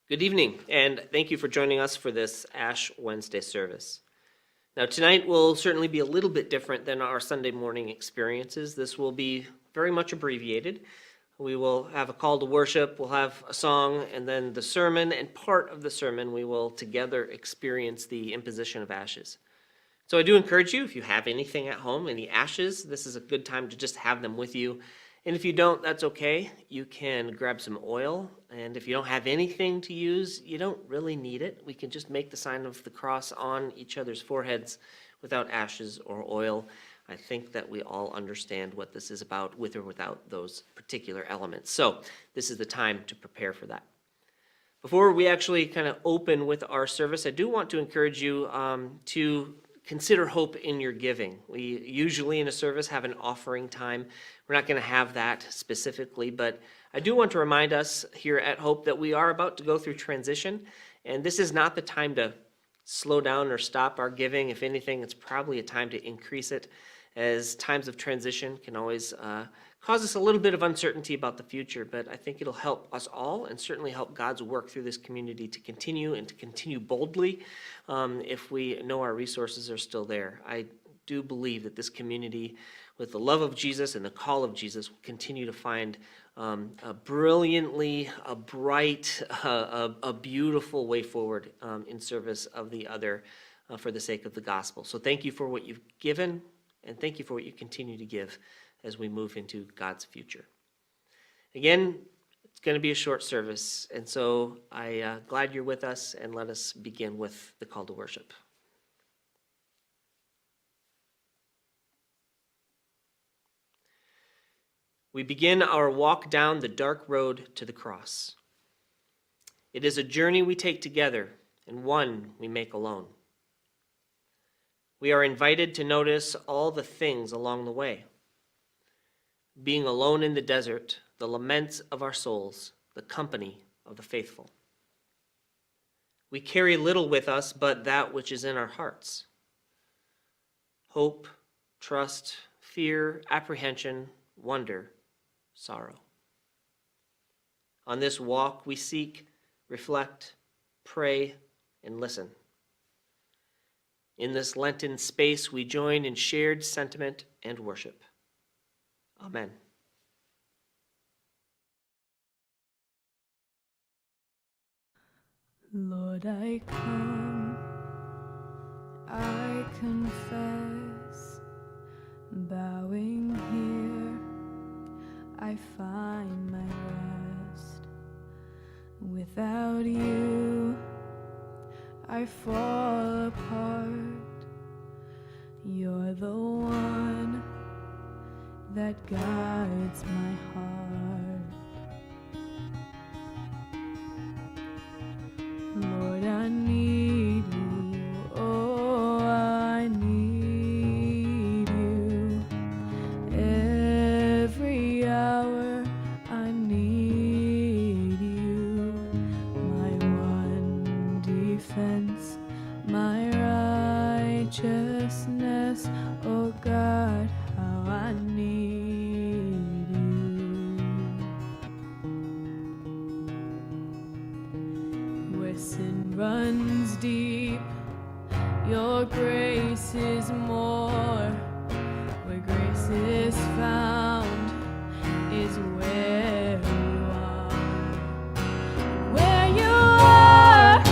Good evening, and thank you for joining us for this Ash Wednesday service. Now, tonight will certainly be a little bit different than our Sunday morning experiences. This will be very much abbreviated. We will have a call to worship, we'll have a song, and then the sermon, and part of the sermon we will together experience the imposition of ashes. So I do encourage you, if you have anything at home, any ashes, this is a good time to just have them with you. And if you don't, that's okay. You can grab some oil, and if you don't have anything to use, you don't really need it. We can just make the sign of the cross on each other's foreheads without ashes or oil. I think that we all understand what this is about with or without those particular elements. So this is the time to prepare for that. Before we actually kind of open with our service, I do want to encourage you to consider hope in your giving. We usually in a service have an offering time. We're not going to have that specifically, but I do want to remind us here at Hope that we are about to go through transition, and this is not the time to slow down or stop our giving. If anything, it's probably a time to increase it, as times of transition can always cause us a little bit of uncertainty about the future, but I think it'll help us all and certainly help God's work through this community to continue and to continue boldly if we know our resources are still there. I do believe that this community, with the love of Jesus and the call of Jesus, will continue to find a brilliantly, a bright, a beautiful way forward in service of the other for the sake of the gospel. So thank you for what you've given, and thank you for what you continue to give as we move into God's future. Again, it's going to be a short service, and so I'm glad you're with us, and let us begin with the call to worship. We begin our walk down the dark road to the cross. It is a journey we take together, and one we make alone. We are invited to notice all the things along the way. Being alone in the desert, the laments of our souls, the company of the faithful. We carry little with us but that which is in our hearts. Hope, trust, fear, apprehension, wonder, sorrow. On this walk we seek, reflect, pray, and listen. In this Lenten space we join in shared sentiment and worship. Amen. Lord, I come, I confess, bowing here, I find my rest. Without you, I fall apart. You're the one that guides my heart. Lord, I need you, oh, I need you. Every hour I need you. My one defense, my righteousness, oh God, how I need you. Where sin runs deep, your grace is more. Where grace is found is where you are. Where you are,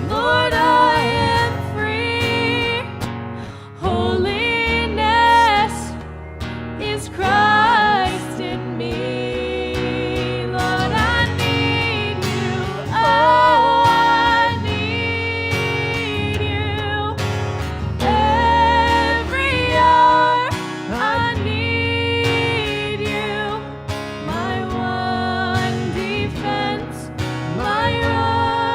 Lord, I am free. Holiness is Christ in me. Lord, I need you. Oh, I need you. Every hour I need you. My one defense, my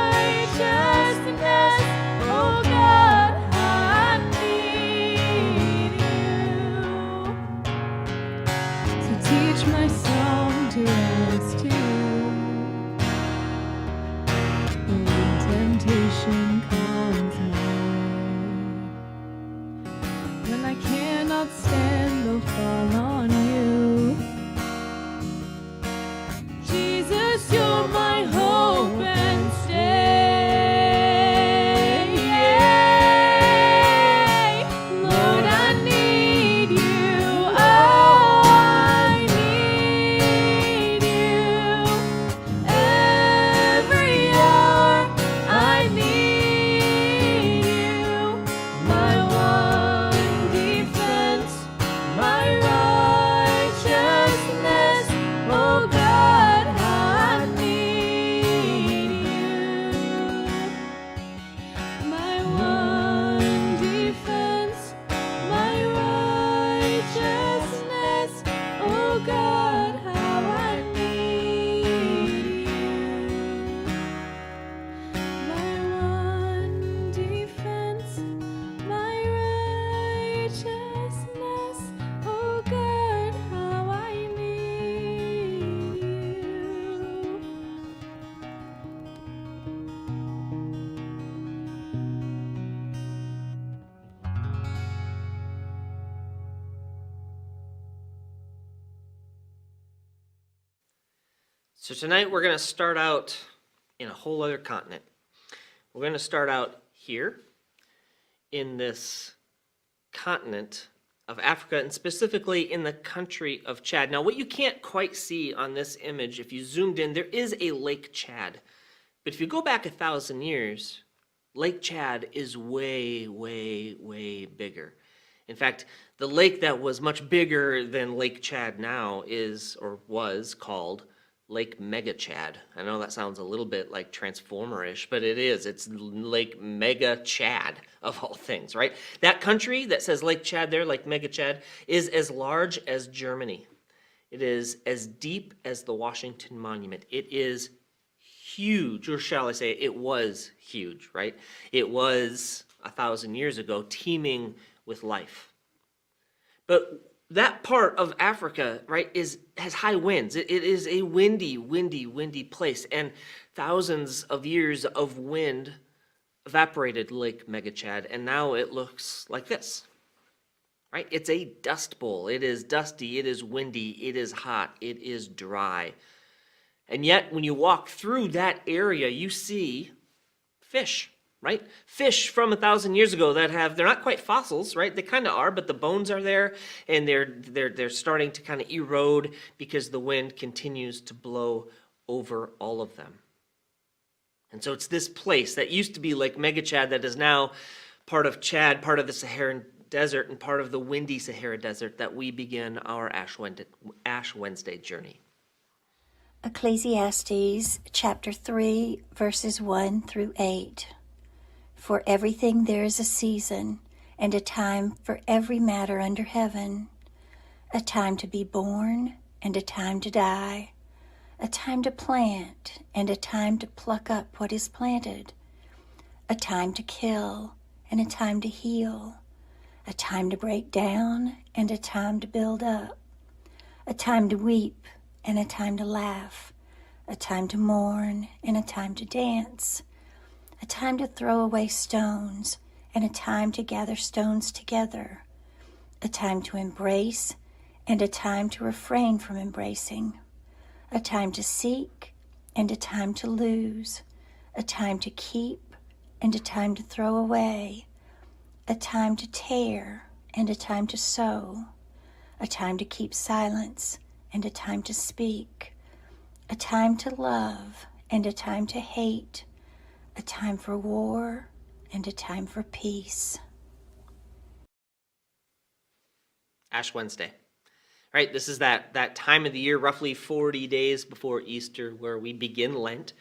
righteousness. Oh God, I need you. So teach my song to rest you. When temptation comes my way, when I cannot stand, they'll fall on you. Jesus, you're my hope and So tonight we're going to start out in a whole other continent. We're going to start out here in this continent of Africa, and specifically in the country of Chad. Now, what you can't quite see on this image, if you zoomed in, there is a Lake Chad. But if you go back 1,000 years, Lake Chad is way, way, way bigger. In fact, the lake that was much bigger than Lake Chad now is, or was, called Lake Mega Chad. I know that sounds a little bit like Transformer-ish, but it is. It's Lake Mega Chad, of all things, right? That country that says Lake Chad there, Lake Mega Chad, is as large as Germany. It is as deep as the Washington Monument. It is huge, or shall I say, it was huge, right? It was 1,000 years ago, teeming with life. But that part of Africa, right, has high winds. It is a windy place, and thousands of years of wind evaporated Lake Mega Chad, and now it looks like this, right? It's a dust bowl. It is dusty, it is windy, it is hot, it is dry. And yet, when you walk through that area, you see fish, right? Fish from 1,000 years ago that they're not quite fossils, right? They kind of are, but the bones are there, and they're starting to kind of erode because the wind continues to blow over all of them. And so it's this place that used to be Lake Mega Chad that is now part of Chad, part of the Saharan Desert, and part of the windy Sahara Desert that we begin our Ash Wednesday journey. Ecclesiastes chapter 3, verses 1 through 8. For everything there is a season, and a time for every matter under heaven, a time to be born, and a time to die, a time to plant, and a time to pluck up what is planted, a time to kill, and a time to heal, a time to break down, and a time to build up, a time to weep, and a time to laugh, a time to mourn, and a time to dance, a time to throw away stones, and a time to gather stones together, a time to embrace, and a time to refrain from embracing, a time to seek, and a time to lose, a time to keep, and a time to throw away, a time to tear, and a time to sow, a time to keep silence, and a time to speak, a time to love, and a time to hate, a time for war, and a time for peace. Ash Wednesday. Right, this is that time of the year, roughly 40 days before Easter, where we begin Lent,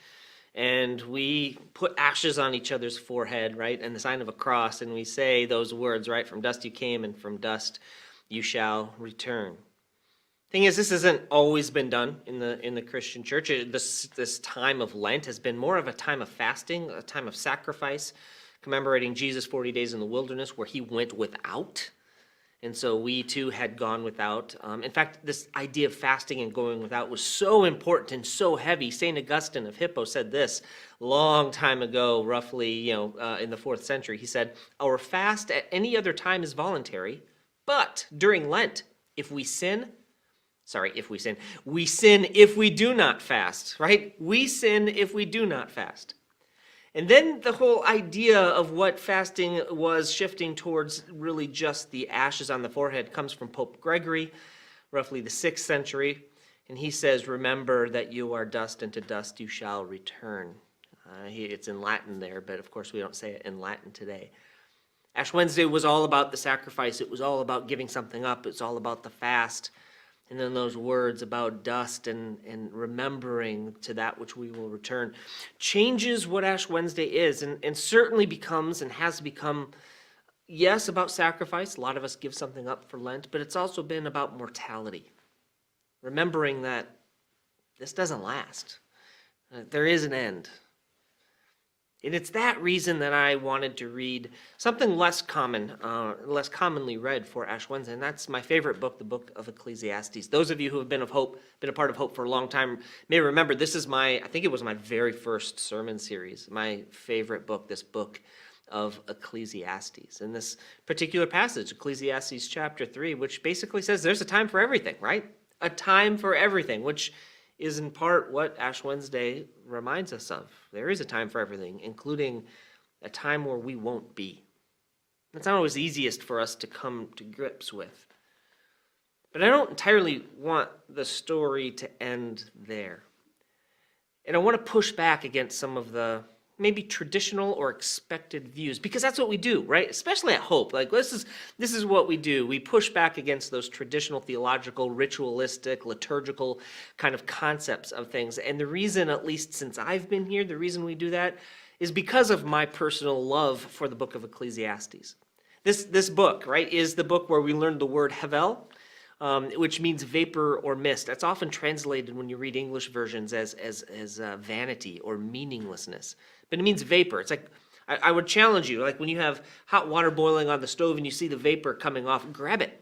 and we put ashes on each other's forehead, right, and the sign of a cross, and we say those words, right, from dust you came, and from dust you shall return. Thing is, this hasn't always been done in the Christian church. This time of Lent has been more of a time of fasting, a time of sacrifice, commemorating Jesus' 40 days in the wilderness where he went without. And so we too had gone without. In fact, this idea of fasting and going without was so important and so heavy. St. Augustine of Hippo said this long time ago, roughly in the 4th century. He said, "Our fast at any other time is voluntary, but during Lent, we sin if we do not fast," right? We sin if we do not fast. And then the whole idea of what fasting was shifting towards really just the ashes on the forehead comes from Pope Gregory, roughly the 6th century. And he says, "Remember that you are dust, and to dust you shall return." It's in Latin there, but of course we don't say it in Latin today. Ash Wednesday was all about the sacrifice. It was all about giving something up. It's all about the fast. And then those words about dust and remembering to that which we will return changes what Ash Wednesday is, and certainly becomes and has become, yes, about sacrifice. A lot of us give something up for Lent, but it's also been about mortality. Remembering that this doesn't last. There is an end. And it's that reason that I wanted to read something less commonly read for Ash Wednesday, and that's my favorite book, the book of Ecclesiastes. Those of you who have been a part of Hope for a long time may remember this is I think it was my very first sermon series, my favorite book, this book of Ecclesiastes. And this particular passage, Ecclesiastes chapter 3, which basically says there's a time for everything, right? A time for everything, which is in part what Ash Wednesday reminds us of. There is a time for everything, including a time where we won't be. That's not always easiest for us to come to grips with. But I don't entirely want the story to end there. And I want to push back against some of the maybe traditional or expected views, because that's what we do, right? Especially at Hope. Like this is what we do. We push back against those traditional theological, ritualistic, liturgical kind of concepts of things. And the reason, at least since I've been here, the reason we do that is because of my personal love for the book of Ecclesiastes. This book, right, is the book where we learned the word hevel, which means vapor or mist. That's often translated when you read English versions as vanity or meaninglessness. But it means vapor. It's like, I would challenge you, like when you have hot water boiling on the stove and you see the vapor coming off, grab it,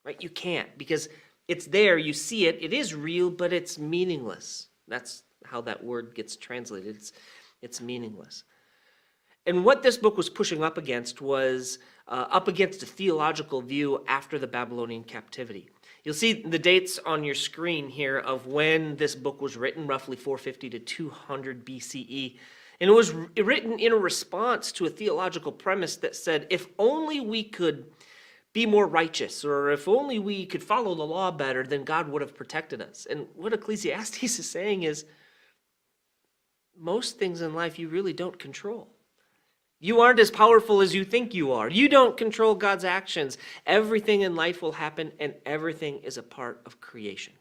right? You can't, because it's there, you see it, it is real, but it's meaningless. That's how that word gets translated. It's meaningless. And what this book was pushing up against was up against a theological view after the Babylonian captivity. You'll see the dates on your screen here of when this book was written, roughly 450 to 200 BCE. And it was written in a response to a theological premise that said, if only we could be more righteous, or if only we could follow the law better, then God would have protected us. And what Ecclesiastes is saying is, most things in life you really don't control. You aren't as powerful as you think you are. You don't control God's actions. Everything in life will happen, and everything is a part of creation.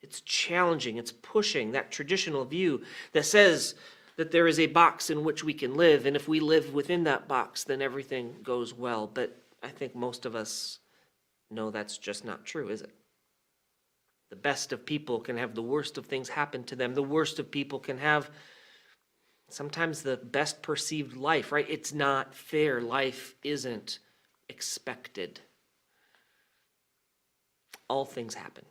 It's challenging, it's pushing that traditional view that says that there is a box in which we can live, and if we live within that box, then everything goes well. But I think most of us know that's just not true, is it? The best of people can have the worst of things happen to them. The worst of people can have sometimes the best perceived life, right? It's not fair. Life isn't expected. All things happen.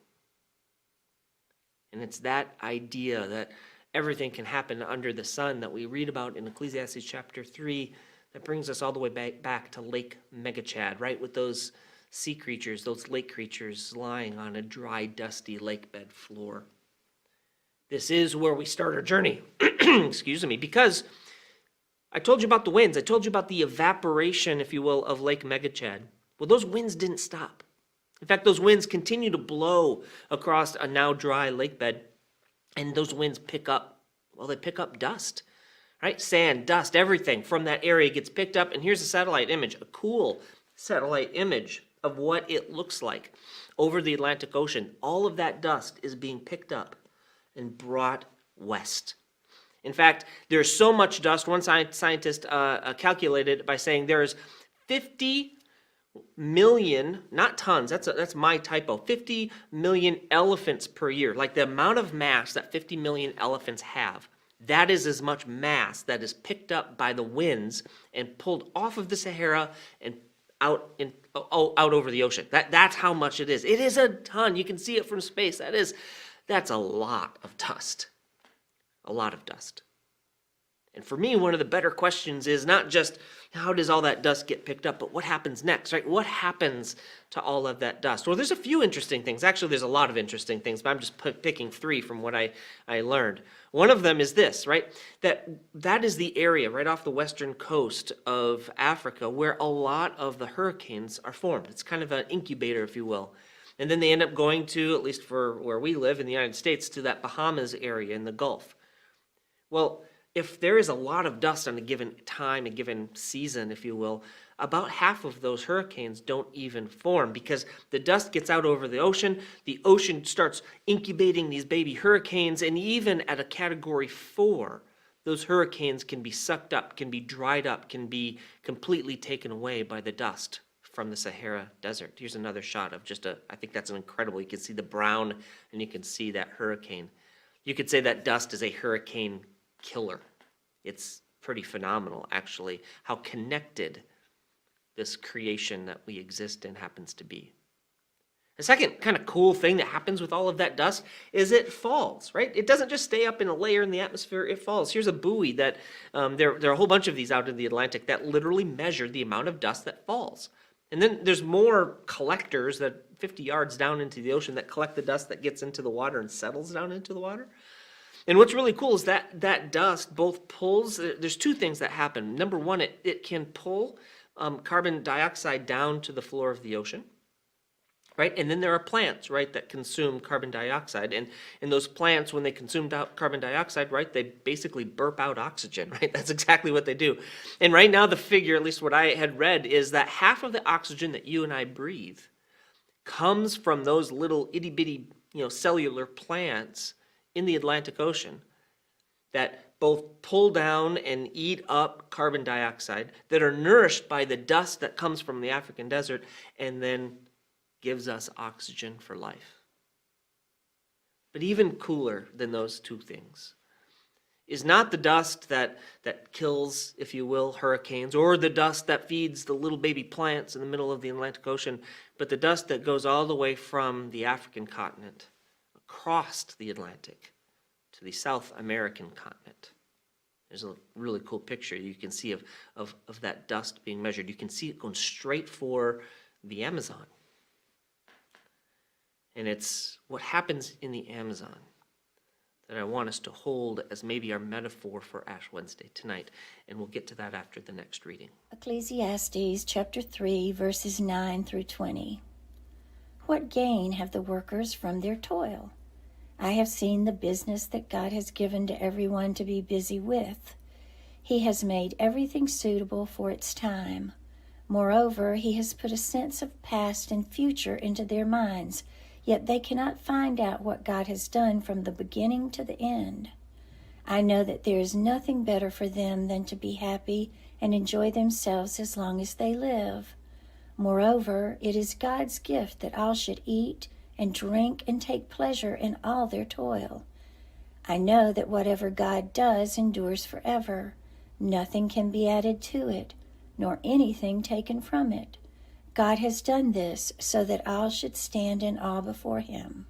And it's that idea that everything can happen under the sun that we read about in Ecclesiastes chapter 3 that brings us all the way back to Lake Megachad, right? With those sea creatures, those lake creatures lying on a dry, dusty lake bed floor. This is where we start our journey, excuse me, because I told you about the winds. I told you about the evaporation, if you will, of Lake Megachad. Well, those winds didn't stop. In fact, those winds continue to blow across a now dry lake bed, and those winds pick up dust, right? Sand, dust, everything from that area gets picked up, and here's a satellite image, a cool satellite image of what it looks like over the Atlantic Ocean. All of that dust is being picked up and brought west. In fact, there's so much dust, one scientist calculated by saying there's 50 million, not tons, that's my typo, 50 million elephants per year. Like the amount of mass that 50 million elephants have, that is as much mass that is picked up by the winds and pulled off of the Sahara and out over the ocean. That's how much it is. It is a ton. You can see it from space. That's a lot of dust. A lot of dust. And for me, one of the better questions is not just how does all that dust get picked up, but what happens next, right? What happens to all of that dust? Well, there's a few interesting things. Actually, there's a lot of interesting things, but I'm just picking three from what I learned. One of them is this, right? That is the area right off the western coast of Africa where a lot of the hurricanes are formed. It's kind of an incubator, if you will. And then they end up going to, at least for where we live in the United States, to that Bahamas area in the Gulf. Well, if there is a lot of dust on a given time, a given season, if you will, about half of those hurricanes don't even form because the dust gets out over the ocean starts incubating these baby hurricanes, and even at a category 4, those hurricanes can be sucked up, can be dried up, can be completely taken away by the dust from the Sahara Desert. Here's another shot of I think that's incredible. You can see the brown and you can see that hurricane. You could say that dust is a hurricane killer. It's pretty phenomenal, actually, how connected this creation that we exist in happens to be. The second kind of cool thing that happens with all of that dust is it falls, right? It doesn't just stay up in a layer in the atmosphere, it falls. Here's a buoy there are a whole bunch of these out in the Atlantic that literally measure the amount of dust that falls. And then there's more collectors that 50 yards down into the ocean that collect the dust that gets into the water and settles down into the water. And what's really cool is that that dust both pulls, there's two things that happen. Number one, it can pull carbon dioxide down to the floor of the ocean, right? And then there are plants, right, that consume carbon dioxide. And those plants, when they consume carbon dioxide, right, they basically burp out oxygen, right? That's exactly what they do. And right now the figure, at least what I had read, is that half of the oxygen that you and I breathe comes from those little itty-bitty, cellular plants in the Atlantic Ocean that both pull down and eat up carbon dioxide, that are nourished by the dust that comes from the African desert, and then gives us oxygen for life. But even cooler than those two things is not the dust that kills, if you will, hurricanes, or the dust that feeds the little baby plants in the middle of the Atlantic Ocean, but the dust that goes all the way from the African continent across the Atlantic to the South American continent. There's a really cool picture you can see of that dust being measured. You can see it going straight for the Amazon. And it's what happens in the Amazon that I want us to hold as maybe our metaphor for Ash Wednesday tonight. And we'll get to that after the next reading. Ecclesiastes chapter 3, verses 9 through 20. What gain have the workers from their toil? I have seen the business that God has given to everyone to be busy with. He has made everything suitable for its time. Moreover, he has put a sense of past and future into their minds, yet they cannot find out what God has done from the beginning to the end. I know that there is nothing better for them than to be happy and enjoy themselves as long as they live. Moreover, it is God's gift that all should eat and drink and take pleasure in all their toil. I know that whatever God does endures forever. Nothing can be added to it, nor anything taken from it. God has done this so that all should stand in awe before him.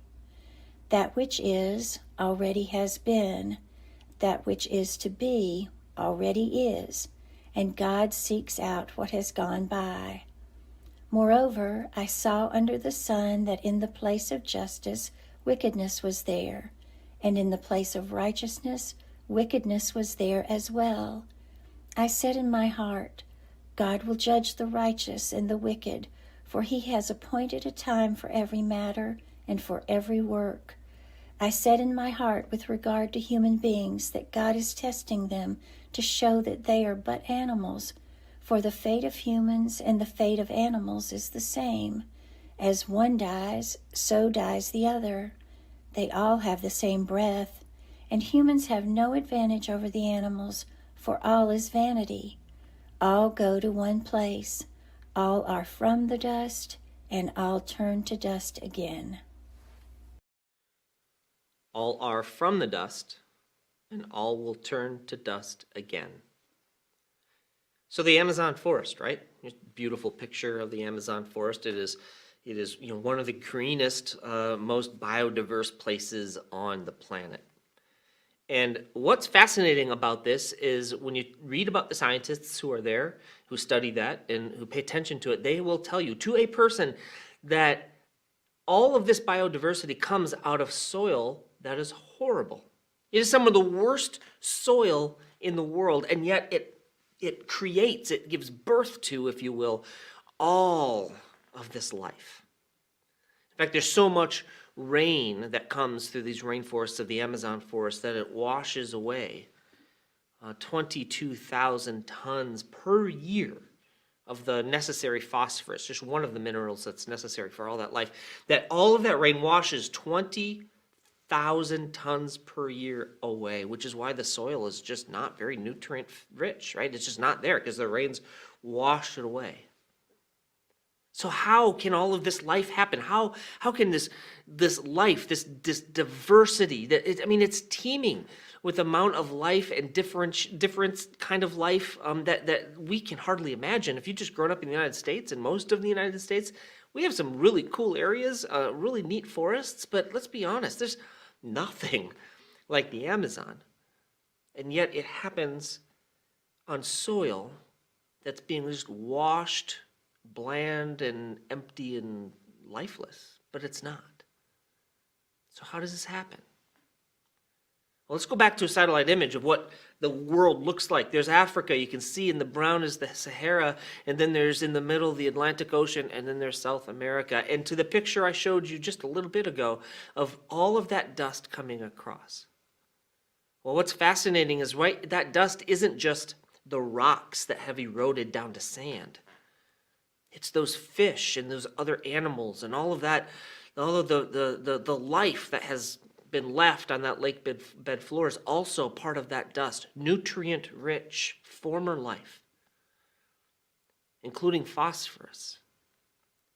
That which is already has been, that which is to be already is, and God seeks out what has gone by. Moreover, I saw under the sun that in the place of justice wickedness was there, and in the place of righteousness wickedness was there as well. I said in my heart, God will judge the righteous and the wicked, for he has appointed a time for every matter and for every work. I said in my heart with regard to human beings that God is testing them to show that they are but animals, for the fate of humans and the fate of animals is the same. As one dies, so dies the other. They all have the same breath, and humans have no advantage over the animals, for all is vanity. All go to one place. All are from the dust, and all turn to dust again. All are from the dust, and all will turn to dust again. So the Amazon forest, right? Beautiful picture of the Amazon forest. It is one of the greenest, most biodiverse places on the planet. And what's fascinating about this is when you read about the scientists who are there, who study that and who pay attention to it, they will tell you to a person that all of this biodiversity comes out of soil that is horrible. It is some of the worst soil in the world, and yet it gives birth to, if you will, all of this life. In fact, there's so much rain that comes through these rainforests of the Amazon forest that it washes away 22,000 tons per year of the necessary phosphorus, just one of the minerals that's necessary for all that life. That all of that rain washes 20,000 tons per year away, which is why the soil is just not very nutrient rich, right? It's just not there because the rains wash it away. So how can all of this life happen? How can this life, this diversity, it's teeming with amount of life and different kind of life that we can hardly imagine. If you just grown up in the United States, and most of the United States, we have some really cool areas, really neat forests, but let's be honest, there's nothing like the Amazon. And yet it happens on soil that's being just washed bland and empty and lifeless, but it's not. So how does this happen? Well, let's go back to a satellite image of what the world looks like. There's Africa, you can see in the brown is the Sahara, and then there's in the middle the Atlantic Ocean, and then there's South America. And to the picture I showed you just a little bit ago of all of that dust coming across. Well, what's fascinating is, right, that dust isn't just the rocks that have eroded down to sand. It's those fish and those other animals and all of that, all of the life that has been left on that lake bed floor is also part of that dust, nutrient-rich former life, including phosphorus.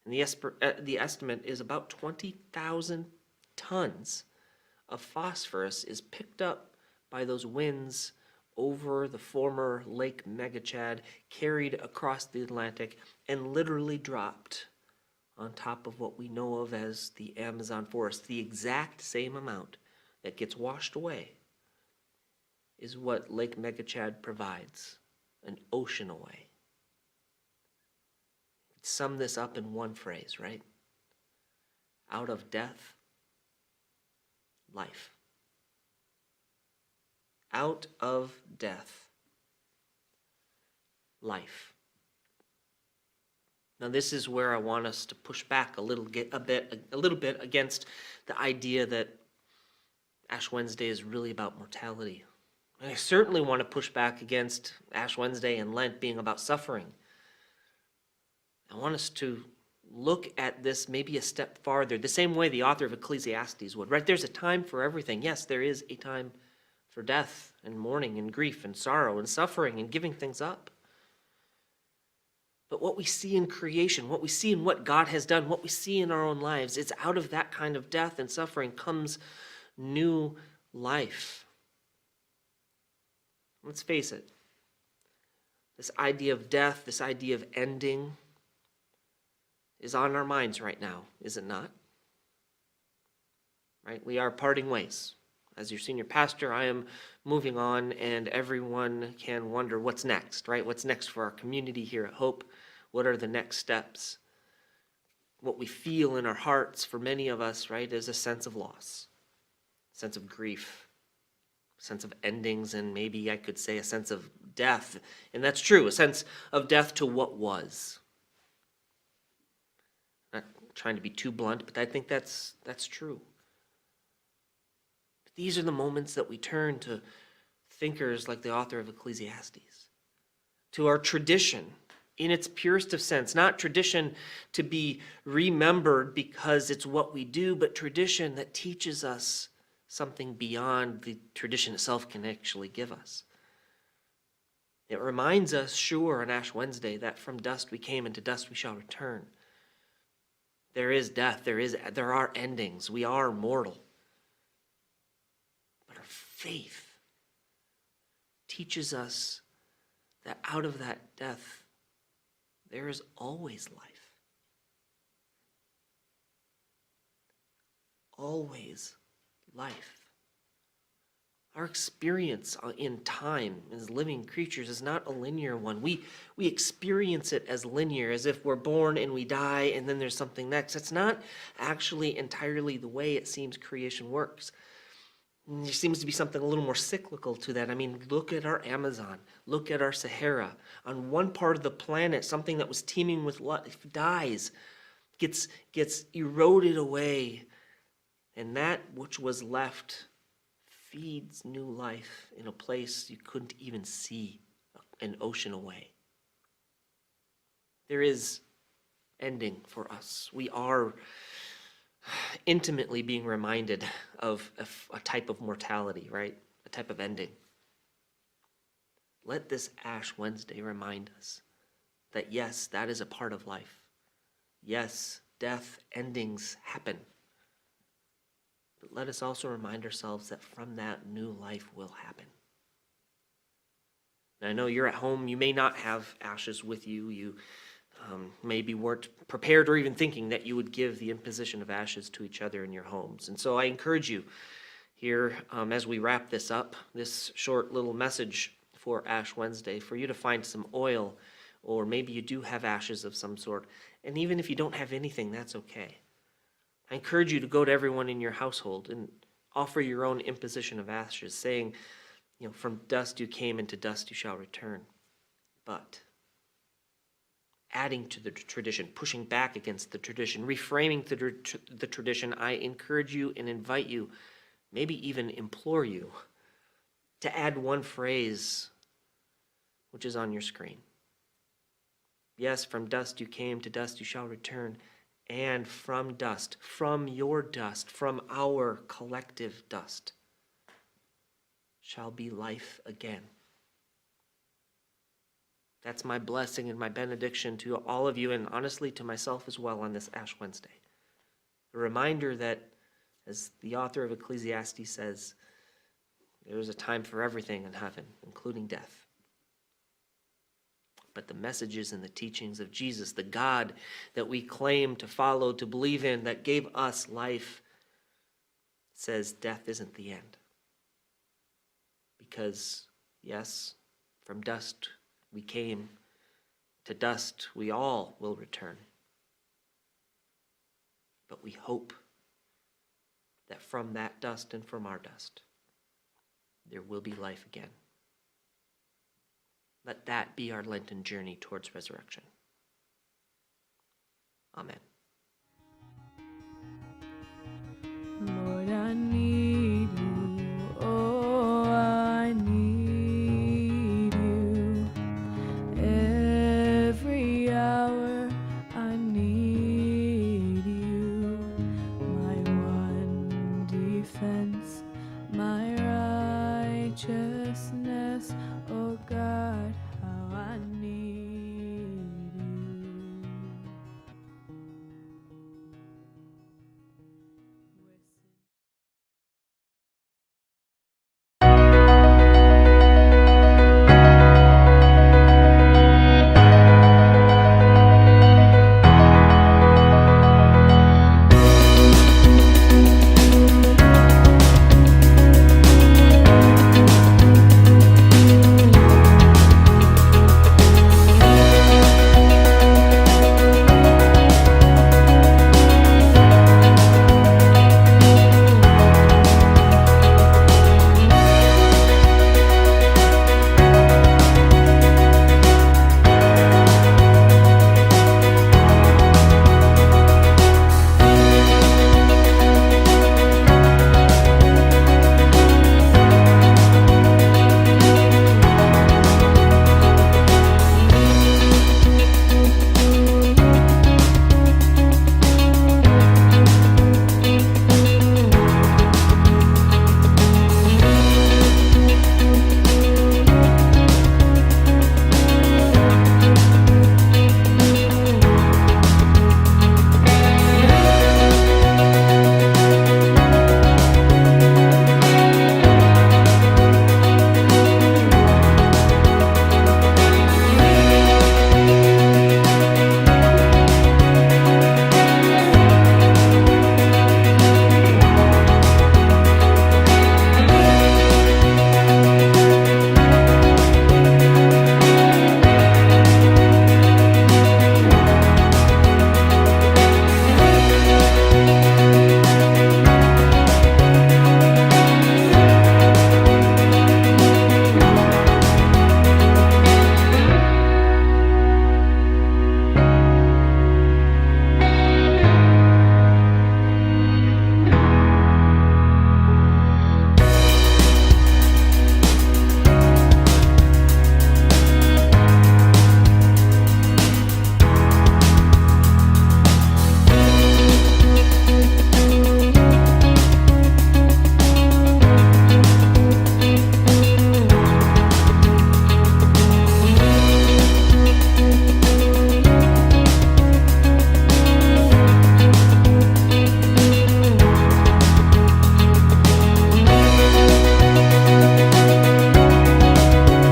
And the estimate is about 20,000 tons of phosphorus is picked up by those winds over the former Lake Megachad, carried across the Atlantic, and literally dropped on top of what we know of as the Amazon forest. The exact same amount that gets washed away is what Lake Megachad provides, an ocean away. Sum this up in one phrase, right? Out of death, life. Out of death, life. Now this is where I want us to push back a little bit against the idea that Ash Wednesday is really about mortality. And I certainly want to push back against Ash Wednesday and Lent being about suffering. I want us to look at this maybe a step farther, the same way the author of Ecclesiastes would, right? There's a time for everything. Yes, there is a time for death and mourning and grief and sorrow and suffering and giving things up. But what we see in creation, what we see in what God has done, what we see in our own lives, it's out of that kind of death and suffering comes new life. Let's face it. This idea of death, this idea of ending, is on our minds right now, is it not? Right? We are parting ways. As your senior pastor, I am moving on, and everyone can wonder what's next, right? What's next for our community here at Hope? What are the next steps? What we feel in our hearts for many of us, right, is a sense of loss, a sense of grief, a sense of endings, and maybe I could say a sense of death. And that's true, a sense of death to what was. Not trying to be too blunt, but I think that's true. These are the moments that we turn to thinkers like the author of Ecclesiastes, to our tradition in its purest of sense, not tradition to be remembered because it's what we do, but tradition that teaches us something beyond the tradition itself can actually give us. It reminds us, sure, on Ash Wednesday, that from dust we came and to dust we shall return. There is death, there are endings, we are mortal. But our faith teaches us that out of that death, there is always life. Always life. Our experience in time as living creatures is not a linear one. We experience it as linear, as if we're born and we die and then there's something next. It's not actually entirely the way it seems creation works. There seems to be something a little more cyclical to that. I mean, look at our Amazon. Look at our Sahara. On one part of the planet, something that was teeming with life dies, gets eroded away, and that which was left feeds new life in a place you couldn't even see an ocean away. There is ending for us. We are intimately being reminded of a type of mortality, right? A type of ending. Let this Ash Wednesday remind us that yes, that is a part of life. Yes, death, endings happen. But let us also remind ourselves that from that, new life will happen. Now, I know you're at home. You may not have ashes with you. You maybe weren't prepared or even thinking that you would give the imposition of ashes to each other in your homes. And so I encourage you here, as we wrap this up, this short little message for Ash Wednesday, for you to find some oil or maybe you do have ashes of some sort. And even if you don't have anything, that's okay. I encourage you to go to everyone in your household and offer your own imposition of ashes, saying, from dust you came, and to dust you shall return. But adding to the tradition, pushing back against the tradition, reframing the tradition, I encourage you and invite you, maybe even implore you, to add one phrase which is on your screen. Yes, from dust you came, to dust you shall return. And from dust, from your dust, from our collective dust, shall be life again. That's my blessing and my benediction to all of you, and honestly to myself as well, on this Ash Wednesday. A reminder that, as the author of Ecclesiastes says, there is a time for everything in heaven, including death. But the messages and the teachings of Jesus, the God that we claim to follow, to believe in, that gave us life, says death isn't the end. Because, yes, from dust we came, to dust we all will return. But we hope that from that dust and from our dust, there will be life again. Let that be our Lenten journey towards resurrection. Amen.